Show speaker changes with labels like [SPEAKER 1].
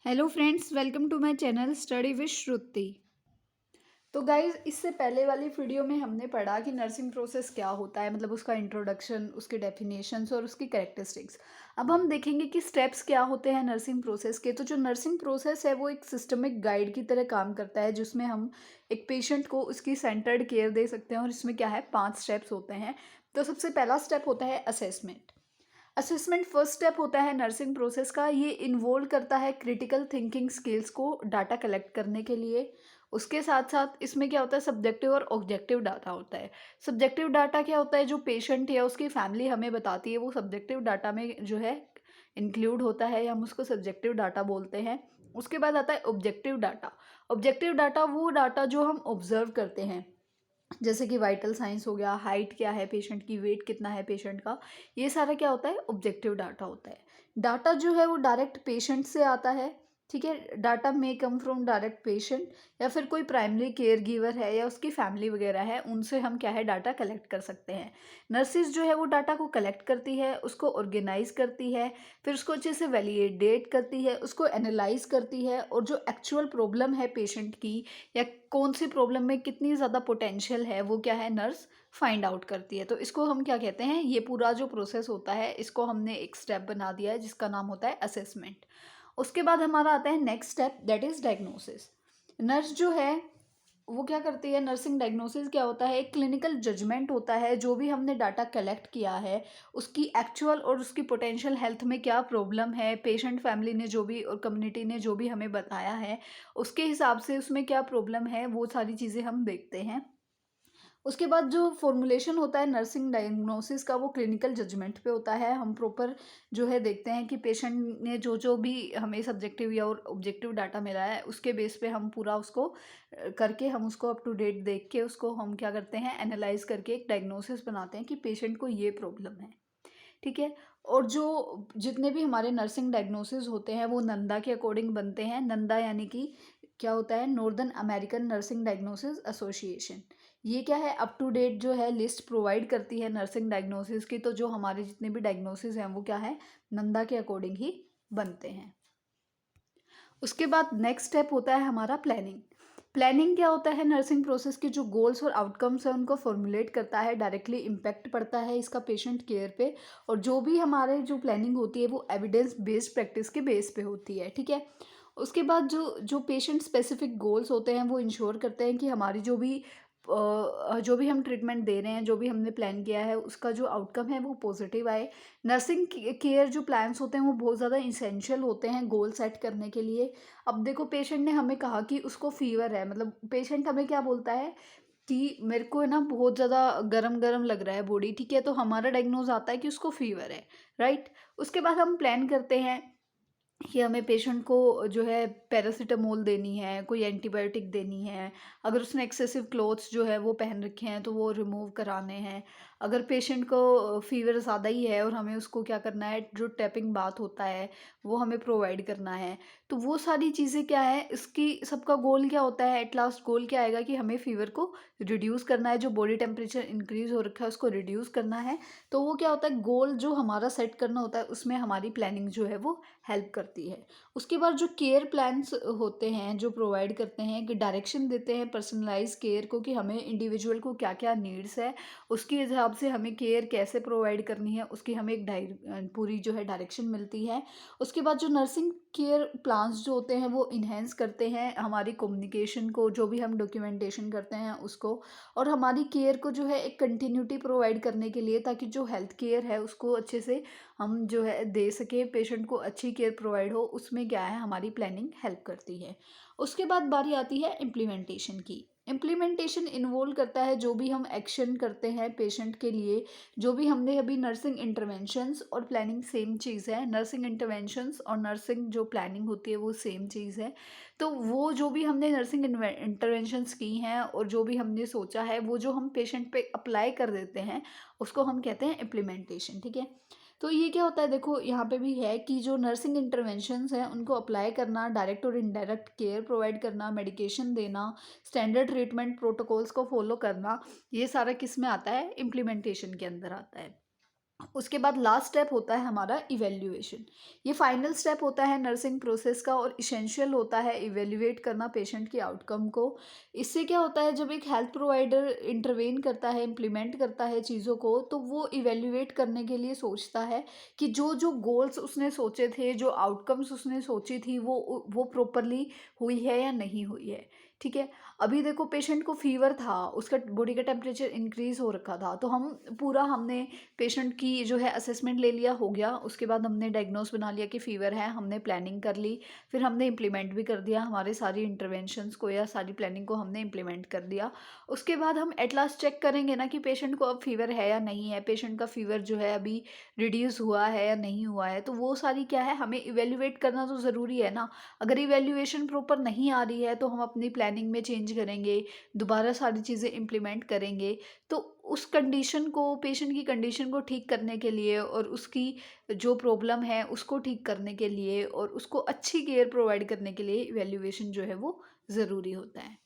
[SPEAKER 1] Hello friends, welcome to my channel study with Shruti. तो guys, इससे पहले वाली वीडियो में हमने पढ़ा कि नर्सिंग प्रोसेस क्या होता है, मतलब उसका इंट्रोडक्शन, उसके डेफिनेशंस और उसकी कैरेक्टरिस्टिक्स। अब हम देखेंगे कि स्टेप्स क्या होते हैं नर्सिंग प्रोसेस के। तो जो नर्सिंग प्रोसेस है वो एक सिस्टमिक गाइड की तरह काम करता है, जिसमें हम एक पेशेंट को उसकी सेंटर्ड केयर दे सकते हैं। और इसमें क्या है, 5 स्टेप्स होते हैं। तो सबसे पहला स्टेप होता है असेसमेंट। असेसमेंट फर्स्ट स्टेप होता है नर्सिंग प्रोसेस का। ये इन्वॉल्व करता है क्रिटिकल थिंकिंग स्किल्स को डाटा कलेक्ट करने के लिए। उसके साथ साथ इसमें क्या होता है, सब्जेक्टिव और ऑब्जेक्टिव डाटा होता है। सब्जेक्टिव डाटा क्या होता है, जो पेशेंट या उसकी फैमिली हमें बताती है वो सब्जेक्टिव डाटा में जो है इंक्लूड होता है, या हम उसको सब्जेक्टिव डाटा बोलते हैं। उसके बाद आता है ऑब्जेक्टिव डाटा। ऑब्जेक्टिव डाटा वो डाटा जो हम ऑब्जर्व करते हैं, जैसे कि वाइटल साइंस हो गया, हाइट क्या है पेशेंट की, वेट कितना है पेशेंट का। ये सारा क्या होता है, ऑब्जेक्टिव डाटा होता है। डाटा जो है वो डायरेक्ट पेशेंट से आता है। ठीक है, data may come from direct patient, या फिर कोई प्राइमरी केयर गिवर है या उसकी फैमिली वगैरह है, उनसे हम क्या है डाटा कलेक्ट कर सकते हैं। नर्सिस जो है वो डाटा को कलेक्ट करती है, उसको ऑर्गेनाइज करती है, फिर उसको अच्छे से वैलिडेट करती है, उसको एनालाइज करती है, और जो एक्चुअल प्रॉब्लम है पेशेंट की, या कौन सी प्रॉब्लम में कितनी ज़्यादा पोटेंशियल है, वो क्या है नर्स फाइंड आउट करती है। तो इसको हम क्या कहते हैं, ये पूरा जो प्रोसेस होता है इसको हमने एक स्टेप बना दिया है जिसका नाम होता है असेसमेंट। उसके बाद हमारा आता है next step, that is diagnosis. Nurse जो है वो क्या करती है, नर्सिंग डायग्नोसिस क्या होता है, एक क्लिनिकल जजमेंट होता है। जो भी हमने डाटा कलेक्ट किया है उसकी एक्चुअल और उसकी पोटेंशियल हेल्थ में क्या प्रॉब्लम है, पेशेंट फैमिली ने जो भी और कम्युनिटी ने जो भी हमें बताया है उसके हिसाब से उसमें क्या प्रॉब्लम है, वो सारी चीज़ें हम देखते हैं। उसके बाद जो फॉर्मुलेशन होता है नर्सिंग डायग्नोसिस का, वो क्लिनिकल जजमेंट पे होता है। हम प्रॉपर जो है देखते हैं कि पेशेंट ने जो जो भी हमें सब्जेक्टिव या और ऑब्जेक्टिव डाटा मिला है उसके बेस पे हम पूरा उसको करके हम उसको अप टू डेट देख के उसको हम क्या करते हैं, एनालाइज करके एक डायग्नोसिस बनाते हैं कि पेशेंट को ये प्रॉब्लम है। ठीक है। और जो जितने भी हमारे नर्सिंग डायग्नोसिस होते हैं वो नंदा के अकॉर्डिंग बनते हैं। नंदा यानी कि क्या होता है, northern American nursing diagnosis association. ये क्या है, अप टू डेट जो है लिस्ट प्रोवाइड करती है नर्सिंग डायग्नोसिस की। तो जो हमारे जितने भी डायग्नोसिस हैं वो क्या है, नंदा के अकॉर्डिंग ही बनते हैं। उसके बाद नेक्स्ट स्टेप होता है हमारा प्लानिंग। प्लानिंग क्या होता है, नर्सिंग प्रोसेस के जो गोल्स और आउटकम्स हैं उनको फॉर्मुलेट करता है। डायरेक्टली इम्पैक्ट पड़ता है इसका पेशेंट केयर पे। और जो भी हमारे जो प्लानिंग होती है वो एविडेंस बेस्ड प्रैक्टिस के बेस पे होती है। ठीक है। उसके बाद जो जो पेशेंट स्पेसिफिक गोल्स होते हैं वो इंश्योर करते हैं कि हमारी जो भी हम ट्रीटमेंट दे रहे हैं, जो भी हमने प्लान किया है उसका जो आउटकम है वो पॉजिटिव आए। नर्सिंग केयर जो प्लान्स होते हैं वो बहुत ज़्यादा इंसेंशियल होते हैं गोल सेट करने के लिए। अब देखो, पेशेंट ने हमें कहा कि उसको फीवर है, मतलब पेशेंट हमें क्या बोलता है कि मेरे को है ना बहुत ज़्यादा गरम गरम लग रहा है बॉडी। ठीक है, तो हमारा डायग्नोज आता है कि उसको फीवर है। राइट। उसके बाद हम प्लान करते हैं कि हमें पेशेंट को जो है पैरासिटामोल देनी है, कोई एंटीबायोटिक देनी है। अगर उसने एक्सेसिव क्लोथ्स जो है वो पहन रखे हैं तो वो रिमूव कराने हैं। अगर पेशेंट को फीवर ज़्यादा ही है और हमें उसको क्या करना है, जो टैपिंग बाथ होता है वो हमें प्रोवाइड करना है। तो वो सारी चीज़ें क्या है, इसकी सबका गोल क्या होता है, एट लास्ट गोल क्या आएगा कि हमें फीवर को रिड्यूस करना है, जो बॉडी टेम्परेचर इंक्रीज हो रखा है उसको रिड्यूस करना है। तो वो क्या होता है, गोल जो हमारा सेट करना होता है उसमें हमारी प्लानिंग जो है वो हेल्प करती है। उसके बाद जो केयर प्लान्स होते हैं जो प्रोवाइड करते हैं, कि डायरेक्शन देते हैं पर्सनलाइज केयर को, कि हमें इंडिविजुअल को क्या क्या नीड्स है, उसके हिसाब से हमें केयर कैसे प्रोवाइड करनी है, उसकी हमें एक पूरी जो है डायरेक्शन मिलती है। उसके बाद जो नर्सिंग केयर प्लान्स जो होते हैं वो इन्हेंस करते हैं हमारी कम्युनिकेशन को, जो भी हम डॉक्यूमेंटेशन करते हैं उसको, और हमारी केयर को जो है एक कंटिन्यूटी प्रोवाइड करने के लिए, ताकि जो हेल्थ केयर है उसको अच्छे से हम जो है दे सके, पेशेंट को अच्छी केयर प्रोवाइड हो, उसमें क्या है हमारी प्लानिंग हेल्प करती है। उसके बाद बारी आती है इम्प्लीमेंटेशन की। इम्प्लीमेंटेशन इन्वॉल्व करता है जो भी हम एक्शन करते हैं पेशेंट के लिए, जो भी हमने अभी नर्सिंग इंटरवेंशंस और प्लानिंग सेम चीज़ है। नर्सिंग इंटरवेंशंस और नर्सिंग जो प्लानिंग होती है वो सेम चीज़ है। तो वो जो भी हमने नर्सिंग इंटरवेंशंस की हैं और जो भी हमने सोचा है वो जो हम पेशेंट पे अप्लाई कर देते हैं उसको हम कहते हैं इम्प्लीमेंटेशन। ठीक है। तो ये क्या होता है, देखो यहाँ पे भी है कि जो नर्सिंग इंटरवेंशंस हैं उनको अप्लाई करना, डायरेक्ट और इनडायरेक्ट केयर प्रोवाइड करना, मेडिकेशन देना, स्टैंडर्ड ट्रीटमेंट प्रोटोकॉल्स को फॉलो करना, ये सारा किस में आता है, इम्प्लीमेंटेशन के अंदर आता है। उसके बाद लास्ट स्टेप होता है हमारा इवैल्यूएशन। ये फाइनल स्टेप होता है नर्सिंग प्रोसेस का और इसेंशियल होता है इवैल्यूएट करना पेशेंट के आउटकम को। इससे क्या होता है, जब एक हेल्थ प्रोवाइडर इंटरवेन करता है, इम्प्लीमेंट करता है चीज़ों को, तो वो इवैल्यूएट करने के लिए सोचता है कि जो गोल्स उसने सोचे थे, जो आउटकम्स उसने सोची थी, वो प्रॉपरली हुई है या नहीं हुई है। ठीक है। अभी देखो पेशेंट को फीवर था, उसका बॉडी का टेम्परेचर इंक्रीज हो रखा था, तो हमने पेशेंट की जो है असेसमेंट ले लिया, हो गया। उसके बाद हमने डायग्नोस बना लिया कि फ़ीवर है, हमने प्लानिंग कर ली, फिर हमने इम्प्लीमेंट भी कर दिया हमारे सारी इंटरवेंशंस को या सारी प्लानिंग को हमने इम्प्लीमेंट कर दिया। उसके बाद हम एट लास्ट चेक करेंगे ना कि पेशेंट को अब फीवर है या नहीं है, पेशेंट का फीवर जो है अभी रिड्यूस हुआ है या नहीं हुआ है, तो वो सारी क्या है, हमें इवेल्युएट करना तो ज़रूरी है ना। अगर इवेल्युएशन प्रॉपर नहीं आ रही है तो हम अपनी प्लानिंग में चेंज करेंगे, दोबारा सारी चीज़ें इम्प्लीमेंट करेंगे। तो उस कंडीशन को, पेशेंट की कंडीशन को ठीक करने के लिए और उसकी जो प्रॉब्लम है उसको ठीक करने के लिए और उसको अच्छी केयर प्रोवाइड करने के लिए इवैल्यूएशन जो है वो ज़रूरी होता है।